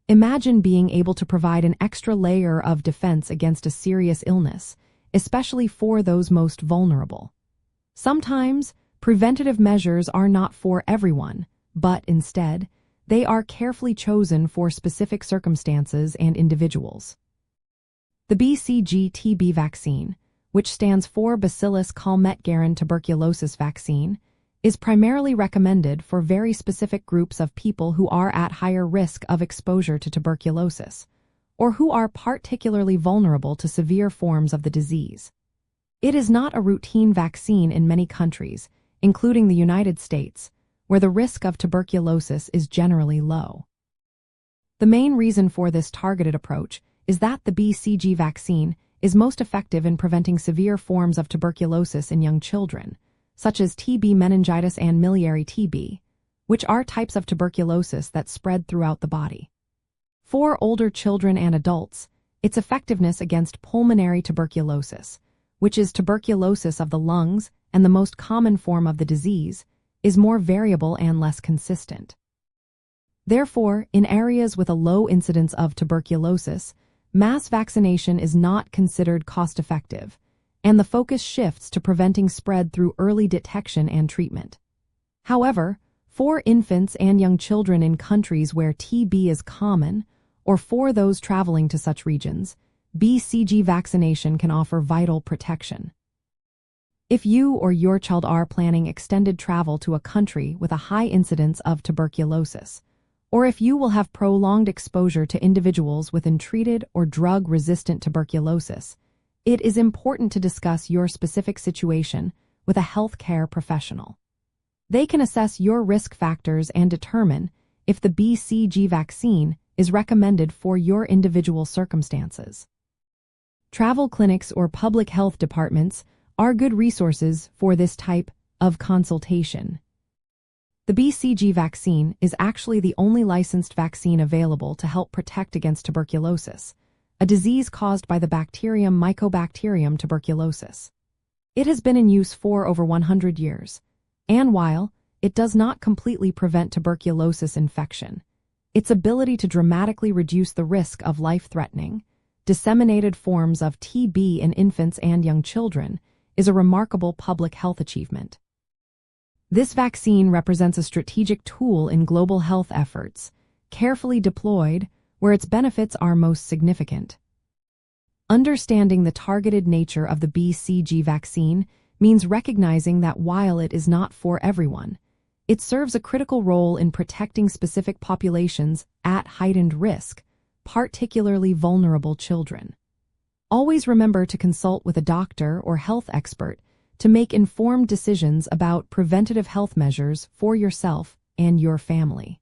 Imagine being able to provide an extra layer of defense against a serious illness, especially for those most vulnerable. Sometimes, preventative measures are not for everyone, but instead, they are carefully chosen for specific circumstances and individuals. The BCG TB vaccine, which stands for Bacillus calmette-guerin tuberculosis vaccine, is primarily recommended for very specific groups of people who are at higher risk of exposure to tuberculosis, or who are particularly vulnerable to severe forms of the disease. It is not a routine vaccine in many countries, including the United States, where the risk of tuberculosis is generally low. The main reason for this targeted approach is that the BCG vaccine is most effective in preventing severe forms of tuberculosis in young children, such as TB meningitis and miliary TB, which are types of tuberculosis that spread throughout the body. For older children and adults, its effectiveness against pulmonary tuberculosis, which is tuberculosis of the lungs and the most common form of the disease, is more variable and less consistent. Therefore, in areas with a low incidence of tuberculosis, mass vaccination is not considered cost-effective, and the focus shifts to preventing spread through early detection and treatment. However, for infants and young children in countries where TB is common, or for those traveling to such regions, BCG vaccination can offer vital protection. If you or your child are planning extended travel to a country with a high incidence of tuberculosis, or if you will have prolonged exposure to individuals with untreated or drug-resistant tuberculosis, it is important to discuss your specific situation with a healthcare professional. They can assess your risk factors and determine if the BCG vaccine is recommended for your individual circumstances. Travel clinics or public health departments are good resources for this type of consultation. The BCG vaccine is actually the only licensed vaccine available to help protect against tuberculosis, a disease caused by the bacterium Mycobacterium tuberculosis. It has been in use for over 100 years, and while it does not completely prevent tuberculosis infection, its ability to dramatically reduce the risk of life-threatening, disseminated forms of TB in infants and young children is a remarkable public health achievement. This vaccine represents a strategic tool in global health efforts, carefully deployed where its benefits are most significant. Understanding the targeted nature of the BCG vaccine means recognizing that while it is not for everyone, it serves a critical role in protecting specific populations at heightened risk, particularly vulnerable children. Always remember to consult with a doctor or health expert to make informed decisions about preventative health measures for yourself and your family.